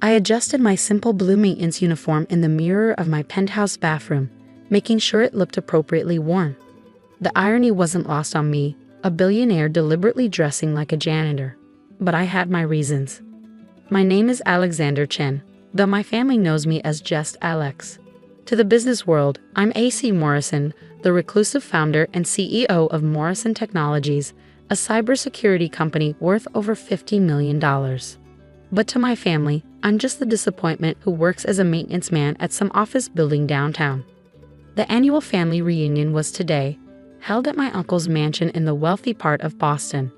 I adjusted my simple blue maintenance uniform in the mirror of my penthouse bathroom, making sure it looked appropriately worn. The irony wasn't lost on me, a billionaire deliberately dressing like a janitor. But I had my reasons. My name is Alexander Chen, though my family knows me as just Alex. To the business world, I'm AC Morrison, the reclusive founder and CEO of Morrison Technologies, a cybersecurity company worth over $50 million. But to my family, I'm just the disappointment who works as a maintenance man at some office building downtown. The annual family reunion was today, held at my uncle's mansion in the wealthy part of Boston.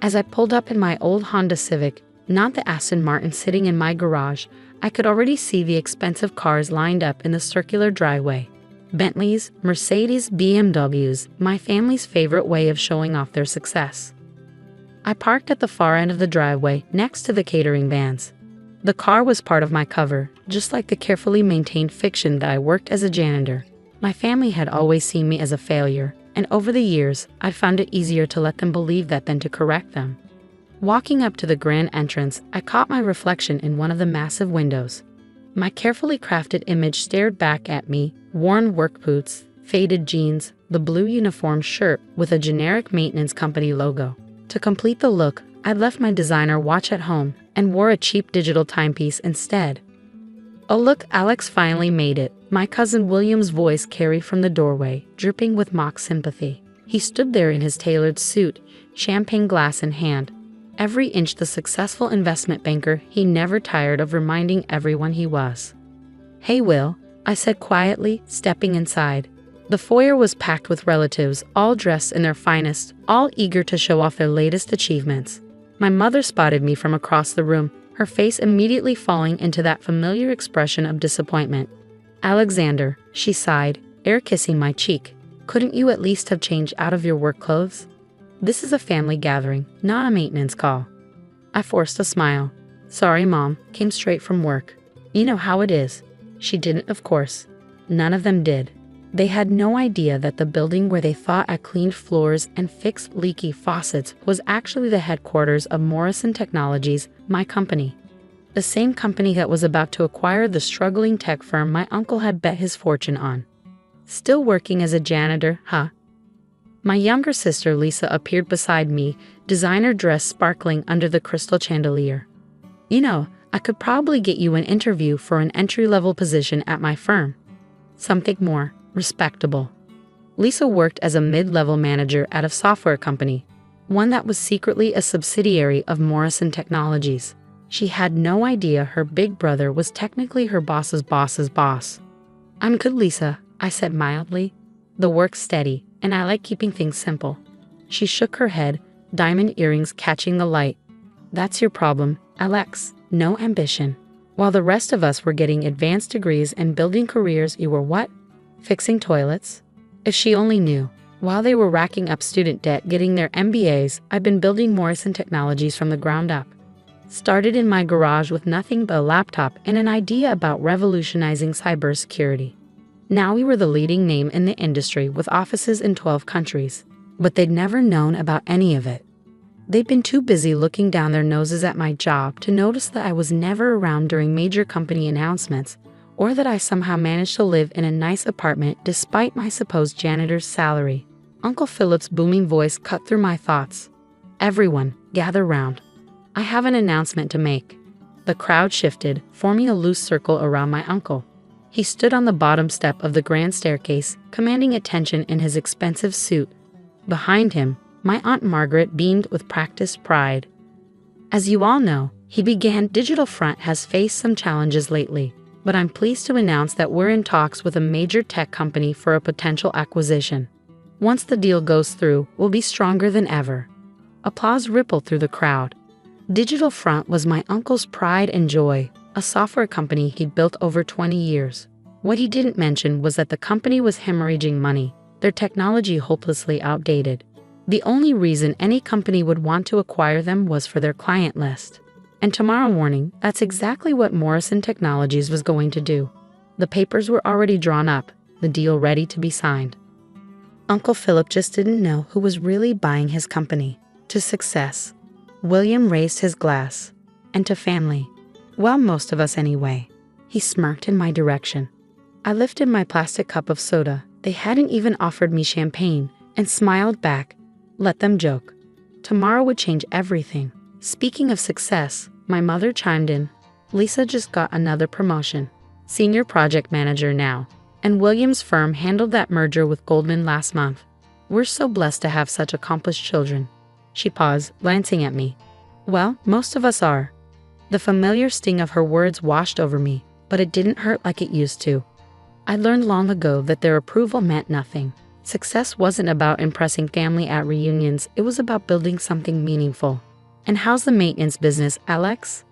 As I pulled up in my old Honda Civic, not the Aston Martin sitting in my garage, I could already see the expensive cars lined up in the circular driveway. Bentleys, Mercedes, BMWs, my family's favorite way of showing off their success. I parked at the far end of the driveway, next to the catering vans. The car was part of my cover, just like the carefully maintained fiction that I worked as a janitor. My family had always seen me as a failure, and over the years, I found it easier to let them believe that than to correct them. Walking up to the grand entrance, I caught my reflection in one of the massive windows. My carefully crafted image stared back at me, worn work boots, faded jeans, the blue uniform shirt with a generic maintenance company logo. To complete the look, I left my designer watch at home and wore a cheap digital timepiece instead. "Oh look, Alex finally made it," my cousin William's voice carried from the doorway, dripping with mock sympathy. He stood there in his tailored suit, champagne glass in hand. Every inch the successful investment banker he never tired of reminding everyone he was. "Hey Will," I said quietly, stepping inside. The foyer was packed with relatives, all dressed in their finest, all eager to show off their latest achievements. My mother spotted me from across the room, her face immediately falling into that familiar expression of disappointment. "Alexander," she sighed, air kissing my cheek, "couldn't you at least have changed out of your work clothes? This is a family gathering, not a maintenance call." I forced a smile. "Sorry, Mom, came straight from work. You know how it is." She didn't, of course. None of them did. They had no idea that the building where they thought I cleaned floors and fixed leaky faucets was actually the headquarters of Morrison Technologies, my company. The same company that was about to acquire the struggling tech firm my uncle had bet his fortune on. Still working as a janitor, huh? My younger sister Lisa appeared beside me, designer dress sparkling under the crystal chandelier. "You know, I could probably get you an interview for an entry-level position at my firm. Something more respectable." Lisa worked as a mid-level manager at a software company, one that was secretly a subsidiary of Morrison Technologies. She had no idea her big brother was technically her boss's boss's boss. "I'm good, Lisa," I said mildly. "The work's steady, and I like keeping things simple." She shook her head, diamond earrings catching the light. "That's your problem, Alex. No ambition. While the rest of us were getting advanced degrees and building careers, you were what? Fixing toilets?" If she only knew. While they were racking up student debt getting their MBAs, I've been building Morrison Technologies from the ground up. Started in my garage with nothing but a laptop and an idea about revolutionizing cybersecurity. Now we were the leading name in the industry with offices in 12 countries. But they'd never known about any of it. They'd been too busy looking down their noses at my job to notice that I was never around during major company announcements, or that I somehow managed to live in a nice apartment despite my supposed janitor's salary. Uncle Philip's booming voice cut through my thoughts. "Everyone, gather round. I have an announcement to make." The crowd shifted, forming a loose circle around my uncle. He stood on the bottom step of the grand staircase, commanding attention in his expensive suit. Behind him, my Aunt Margaret beamed with practiced pride. "As you all know," he began, "Digital Front has faced some challenges lately, but I'm pleased to announce that we're in talks with a major tech company for a potential acquisition. Once the deal goes through, we'll be stronger than ever." Applause rippled through the crowd. Digital Front was my uncle's pride and joy, a software company he'd built over 20 years. What he didn't mention was that the company was hemorrhaging money, their technology hopelessly outdated. The only reason any company would want to acquire them was for their client list. And tomorrow morning, that's exactly what Morrison Technologies was going to do. The papers were already drawn up, the deal ready to be signed. Uncle Philip just didn't know who was really buying his company. To success. William raised his glass. And to family. Well, most of us anyway. He smirked in my direction. I lifted my plastic cup of soda. They hadn't even offered me champagne, and smiled back. Let them joke. Tomorrow would change everything. Speaking of success, my mother chimed in. Lisa just got another promotion. Senior project manager now. And William's firm handled that merger with Goldman last month. We're so blessed to have such accomplished children. She paused, glancing at me. Well, most of us are. The familiar sting of her words washed over me, but it didn't hurt like it used to. I learned long ago that their approval meant nothing. Success wasn't about impressing family at reunions, it was about building something meaningful. And how's the maintenance business, Alex?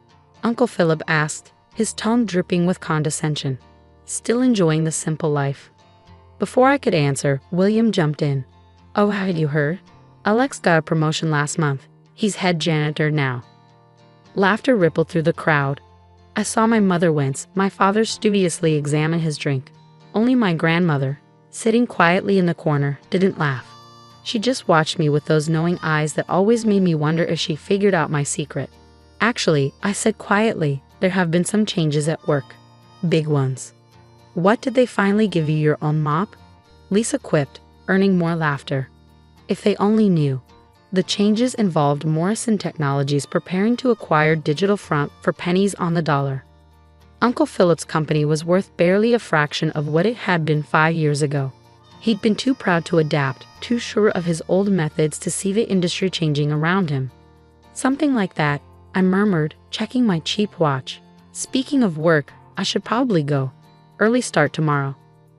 Uncle Philip asked, his tone dripping with condescension. Still enjoying the simple life. Before I could answer, William jumped in. Oh, had you heard? Alex got a promotion last month. He's head janitor now. Laughter rippled through the crowd. I saw my mother wince, my father studiously examine his drink. Only my grandmother, sitting quietly in the corner, didn't laugh. She just watched me with those knowing eyes that always made me wonder if she figured out my secret. Actually, I said quietly, there have been some changes at work. Big ones. What, did they finally give you your own mop? Lisa quipped, earning more laughter. If they only knew. The changes involved Morrison Technologies preparing to acquire Digital Front for pennies on the dollar. Uncle Philip's company was worth barely a fraction of what it had been 5 years ago. He'd been too proud to adapt, too sure of his old methods to see the industry changing around him. Something like that, I murmured, checking my cheap watch. Speaking of work, I should probably go. Early start tomorrow.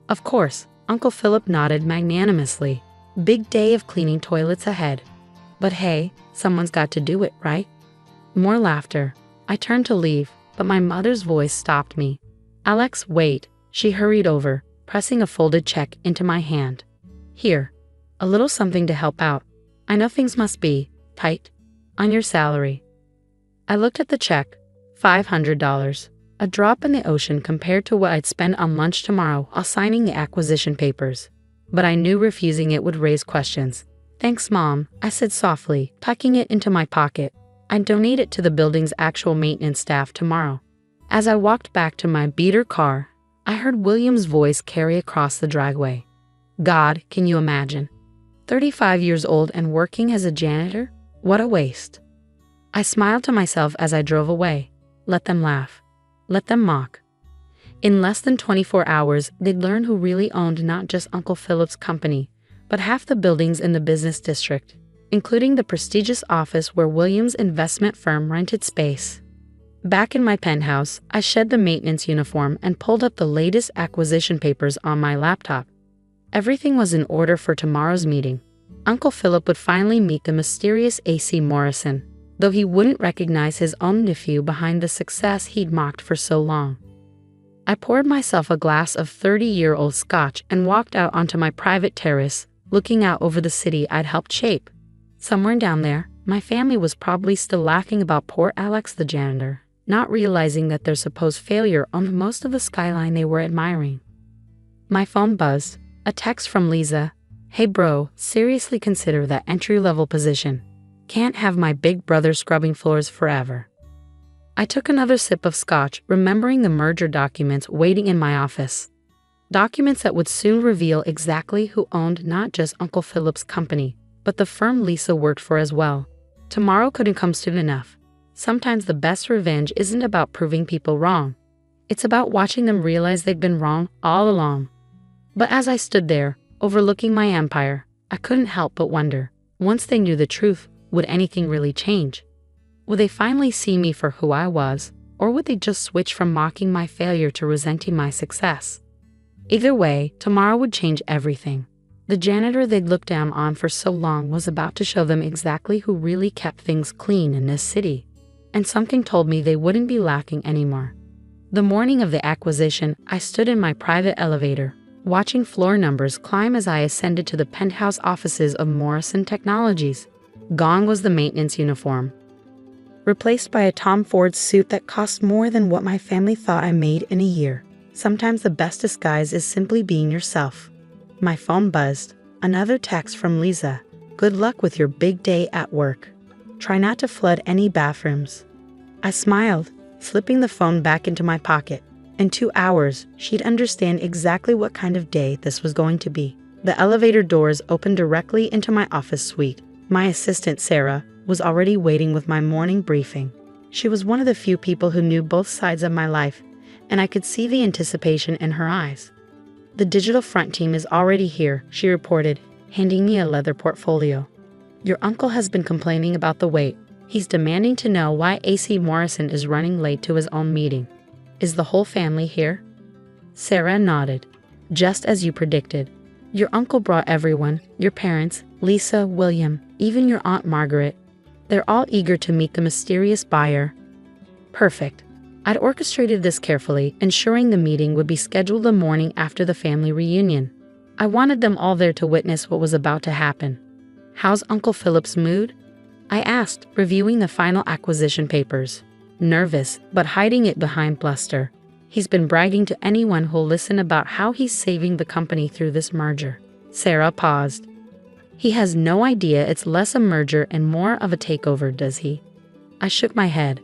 Of course, Uncle Philip nodded magnanimously. Big day of cleaning toilets ahead. But hey, someone's got to do it, right? More laughter. I turned to leave, but my mother's voice stopped me. Alex, wait. She hurried over, pressing a folded check into my hand. Here. A little something to help out. I know things must be tight on your salary. I looked at the check. $500. A drop in the ocean compared to what I'd spend on lunch tomorrow while signing the acquisition papers. But I knew refusing it would raise questions. Thanks, Mom, I said softly, tucking it into my pocket. I'd donate it to the building's actual maintenance staff tomorrow. As I walked back to my beater car, I heard William's voice carry across the driveway. God, can you imagine? 35 years old and working as a janitor? What a waste. I smiled to myself as I drove away. Let them laugh. Let them mock. In less than 24 hours, they'd learn who really owned not just Uncle Philip's company, but half the buildings in the business district, including the prestigious office where William's investment firm rented space. Back in my penthouse, I shed the maintenance uniform and pulled up the latest acquisition papers on my laptop. Everything was in order for tomorrow's meeting. Uncle Philip would finally meet the mysterious A.C. Morrison, though he wouldn't recognize his own nephew behind the success he'd mocked for so long. I poured myself a glass of 30-year-old scotch and walked out onto my private terrace, looking out over the city I'd helped shape. Somewhere down there, my family was probably still laughing about poor Alex the janitor, not realizing that their supposed failure owned most of the skyline they were admiring. My phone buzzed, a text from Lisa. Hey bro, seriously consider that entry-level position. Can't have my big brother scrubbing floors forever. I took another sip of scotch, remembering the merger documents waiting in my office. Documents that would soon reveal exactly who owned not just Uncle Philip's company, but the firm Lisa worked for as well. Tomorrow couldn't come soon enough. Sometimes the best revenge isn't about proving people wrong. It's about watching them realize they'd been wrong all along. But as I stood there, overlooking my empire, I couldn't help but wonder, once they knew the truth, would anything really change? Would they finally see me for who I was, or would they just switch from mocking my failure to resenting my success? Either way, tomorrow would change everything. The janitor they'd looked down on for so long was about to show them exactly who really kept things clean in this city. And something told me they wouldn't be lacking anymore. The morning of the acquisition, I stood in my private elevator, watching floor numbers climb as I ascended to the penthouse offices of Morrison Technologies. Gone was the maintenance uniform, replaced by a Tom Ford suit that cost more than what my family thought I made in a year. Sometimes the best disguise is simply being yourself. My phone buzzed. Another text from Lisa. Good luck with your big day at work. Try not to flood any bathrooms. I smiled, slipping the phone back into my pocket. In 2 hours, she'd understand exactly what kind of day this was going to be. The elevator doors opened directly into my office suite. My assistant, Sarah, was already waiting with my morning briefing. She was one of the few people who knew both sides of my life, and I could see the anticipation in her eyes. "The digital front team is already here," she reported, handing me a leather portfolio. "Your uncle has been complaining about the wait. He's demanding to know why AC Morrison is running late to his own meeting. Is the whole family here?" Sarah nodded. "Just as you predicted. Your uncle brought everyone, your parents, Lisa, William, even your Aunt Margaret. They're all eager to meet the mysterious buyer." Perfect. I'd orchestrated this carefully, ensuring the meeting would be scheduled the morning after the family reunion. I wanted them all there to witness what was about to happen. "How's Uncle Philip's mood?" I asked, reviewing the final acquisition papers. "Nervous, but hiding it behind bluster. He's been bragging to anyone who'll listen about how he's saving the company through this merger." Sarah paused. "He has no idea it's less a merger and more of a takeover, does he?" I shook my head.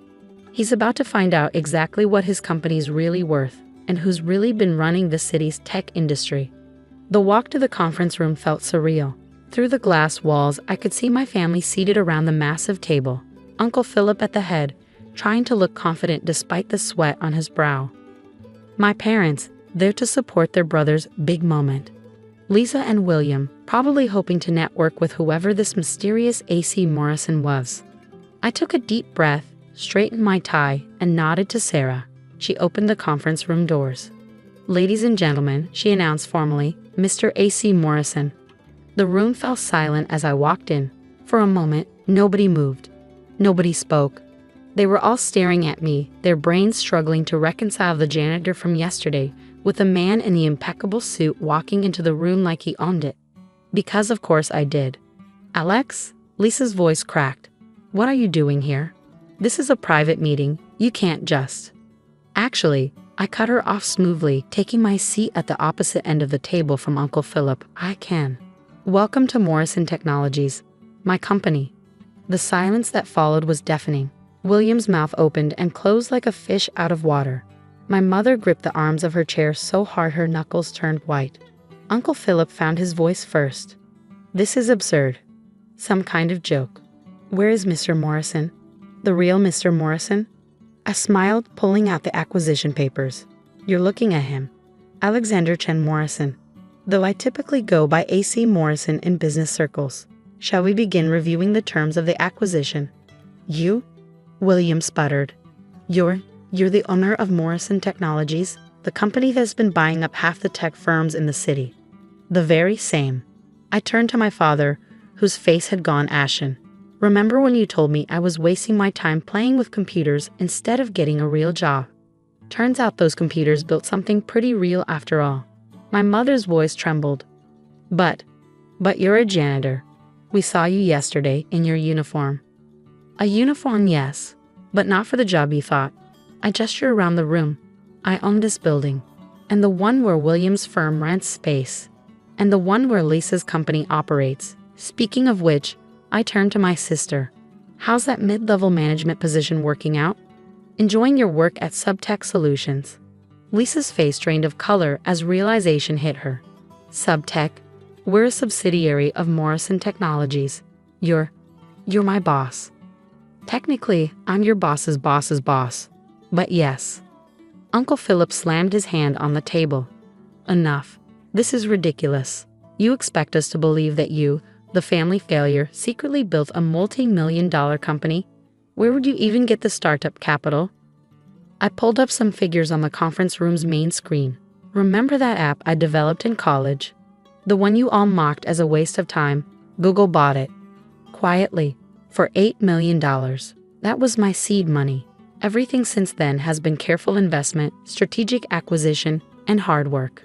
"He's about to find out exactly what his company's really worth and who's really been running the city's tech industry." The walk to the conference room felt surreal. Through the glass walls, I could see my family seated around the massive table, Uncle Philip at the head, trying to look confident despite the sweat on his brow. My parents, there to support their brother's big moment. Lisa and William, probably hoping to network with whoever this mysterious AC Morrison was. I took a deep breath, straightened my tie, and nodded to Sarah. She opened the conference room doors. "Ladies and gentlemen," she announced formally, "Mr. AC Morrison." The room fell silent as I walked in. For a moment, nobody moved. Nobody spoke. They were all staring at me, their brains struggling to reconcile the janitor from yesterday with a man in the impeccable suit walking into the room like he owned it. Because of course I did. "Alex?" Lisa's voice cracked. "What are you doing here? This is a private meeting. You can't just..." Actually, I cut her off smoothly, taking my seat at the opposite end of the table from Uncle Philip. "I can. Welcome to Morrison Technologies, my company." The silence that followed was deafening. William's mouth opened and closed like a fish out of water. My mother gripped the arms of her chair so hard her knuckles turned white. Uncle Philip found his voice first. "This is absurd. Some kind of joke. Where is Mr. Morrison? The real Mr. Morrison?" I smiled, pulling out the acquisition papers. "You're looking at him. Alexander Chen Morrison. Though I typically go by AC Morrison in business circles. Shall we begin reviewing the terms of the acquisition?" "You?" William sputtered. You're the owner of Morrison Technologies, the company that's been buying up half the tech firms in the city." "The very same." I turned to my father, whose face had gone ashen. "Remember when you told me I was wasting my time playing with computers instead of getting a real job? Turns out those computers built something pretty real after all." My mother's voice trembled. But you're a janitor. We saw you yesterday in your uniform." "A uniform, yes, but not for the job you thought." I gestured around the room. "I own this building, and the one where William's firm rents space, and the one where Lisa's company operates. Speaking of which," I turned to my sister. "How's that mid-level management position working out? Enjoying your work at Subtech Solutions?" Lisa's face drained of color as realization hit her. "Subtech? We're a subsidiary of Morrison Technologies. You're my boss." "Technically, I'm your boss's boss's boss. But yes." Uncle Philip slammed his hand on the table. "Enough. This is ridiculous. You expect us to believe that you, the family failure, secretly built a multi-million-dollar company? Where would you even get the startup capital?" I pulled up some figures on the conference room's main screen. "Remember that app I developed in college? The one you all mocked as a waste of time? Google bought it. Quietly. For $8 million. That was my seed money. Everything since then has been careful investment, strategic acquisition, and hard work."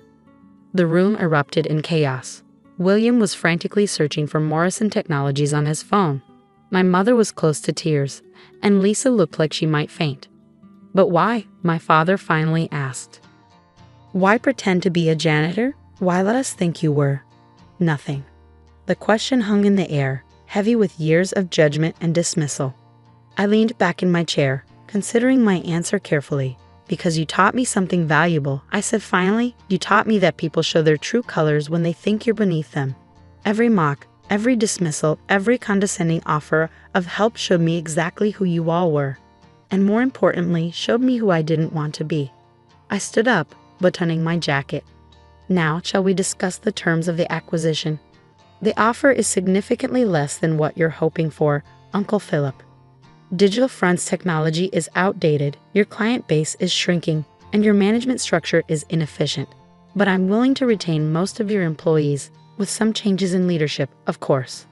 The room erupted in chaos. William was frantically searching for Morrison Technologies on his phone. My mother was close to tears, and Lisa looked like she might faint. "But why?" my father finally asked. "Why pretend to be a janitor? Why let us think you were nothing?" The question hung in the air, heavy with years of judgment and dismissal. I leaned back in my chair, Considering my answer carefully, because you taught me something valuable, I said finally. You taught me that people show their true colors when they think you're beneath them. Every mock, every dismissal, every condescending offer of help showed me exactly who you all were. And more importantly, showed me who I didn't want to be. I stood up, buttoning my jacket. Now, shall we discuss the terms of the acquisition? The offer is significantly less than what you're hoping for, Uncle Philip. Digital Front's technology is outdated, your client base is shrinking, and your management structure is inefficient. But I'm willing to retain most of your employees, with some changes in leadership, of course.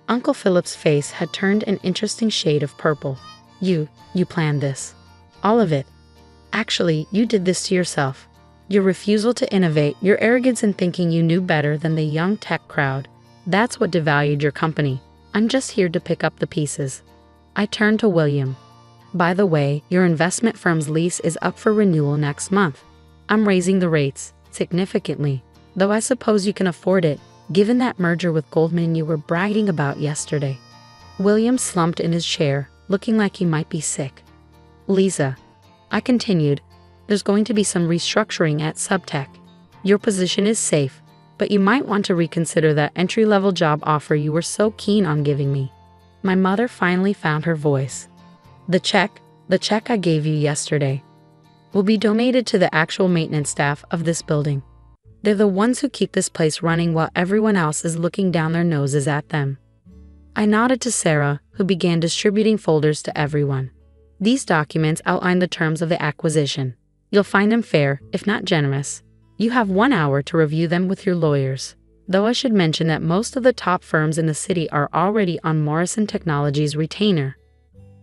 Uncle Philip's face had turned an interesting shade of purple. You planned this. All of it. Actually, you did this to yourself. Your refusal to innovate, your arrogance in thinking you knew better than the young tech crowd. That's what devalued your company. I'm just here to pick up the pieces. I turned to William. By the way, your investment firm's lease is up for renewal next month. I'm raising the rates, significantly, though I suppose you can afford it, given that merger with Goldman you were bragging about yesterday. William slumped in his chair, looking like he might be sick. Lisa, I continued, there's going to be some restructuring at Subtech. Your position is safe, but you might want to reconsider that entry-level job offer you were so keen on giving me. My mother finally found her voice. The check I gave you yesterday, will be donated to the actual maintenance staff of this building. They're the ones who keep this place running while everyone else is looking down their noses at them. I nodded to Sarah, who began distributing folders to everyone. These documents outline the terms of the acquisition. You'll find them fair, if not generous. You have 1 hour to review them with your lawyers. Though I should mention that most of the top firms in the city are already on Morrison Technologies' retainer.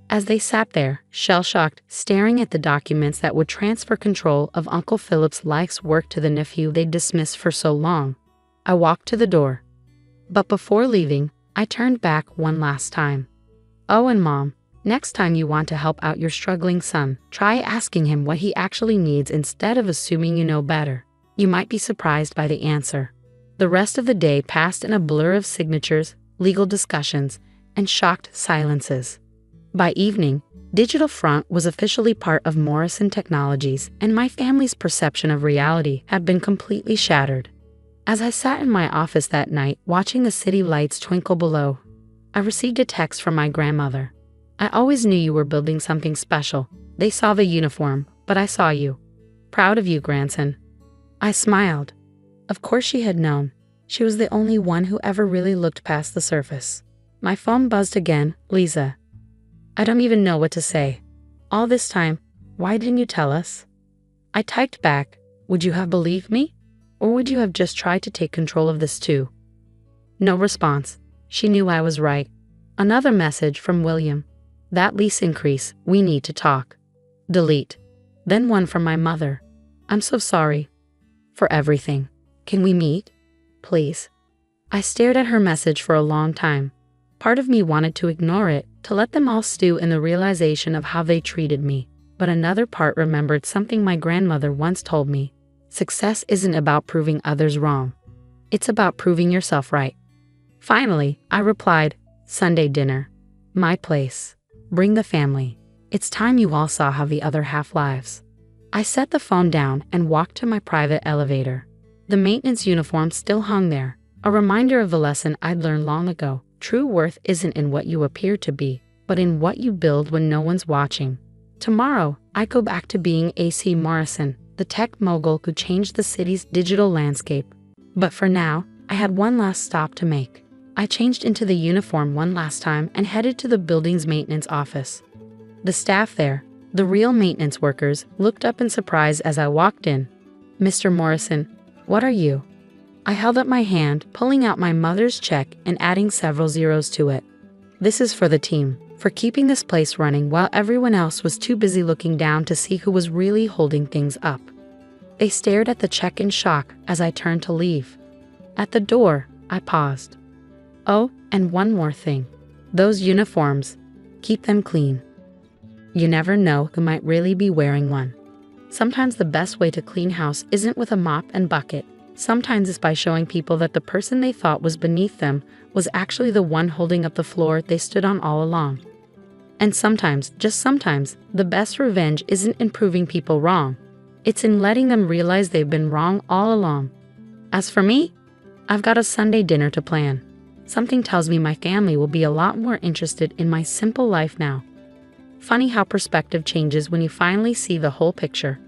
As they sat there, shell-shocked, staring at the documents that would transfer control of Uncle Philip's life's work to the nephew they'd dismissed for so long, I walked to the door. But before leaving, I turned back one last time. Oh, and Mom, next time you want to help out your struggling son, try asking him what he actually needs instead of assuming you know better. You might be surprised by the answer. The rest of the day passed in a blur of signatures, legal discussions, and shocked silences. By evening, Digital Front was officially part of Morrison Technologies, and my family's perception of reality had been completely shattered. As I sat in my office that night, watching the city lights twinkle below, I received a text from my grandmother. I always knew you were building something special. They saw the uniform, but I saw you. Proud of you, grandson. I smiled. Of course she had known. She was the only one who ever really looked past the surface. My phone buzzed again. Lisa. I don't even know what to say. All this time, why didn't you tell us? I typed back, would you have believed me? Or would you have just tried to take control of this too? No response. She knew I was right. Another message from William. That lease increase, we need to talk. Delete. Then one from my mother. I'm so sorry. For everything. Can we meet? Please. I stared at her message for a long time. Part of me wanted to ignore it, to let them all stew in the realization of how they treated me. But another part remembered something my grandmother once told me. Success isn't about proving others wrong. It's about proving yourself right. Finally, I replied, Sunday dinner. My place. Bring the family. It's time you all saw how the other half lives. I set the phone down and walked to my private elevator. The maintenance uniform still hung there, a reminder of the lesson I'd learned long ago. True worth isn't in what you appear to be, but in what you build when no one's watching. Tomorrow, I go back to being A.C. Morrison, the tech mogul who changed the city's digital landscape. But for now, I had one last stop to make. I changed into the uniform one last time and headed to the building's maintenance office. The staff there, the real maintenance workers, looked up in surprise as I walked in. Mr. Morrison, what are you? I held up my hand, pulling out my mother's check and adding several zeros to it. This is for the team, for keeping this place running while everyone else was too busy looking down to see who was really holding things up. They stared at the check in shock as I turned to leave. At the door, I paused. Oh, and one more thing. Those uniforms, keep them clean. You never know who might really be wearing one. Sometimes the best way to clean house isn't with a mop and bucket. Sometimes it's by showing people that the person they thought was beneath them was actually the one holding up the floor they stood on all along. And sometimes, just sometimes, the best revenge isn't in proving people wrong. It's in letting them realize they've been wrong all along. As for me, I've got a Sunday dinner to plan. Something tells me my family will be a lot more interested in my simple life now. Funny how perspective changes when you finally see the whole picture.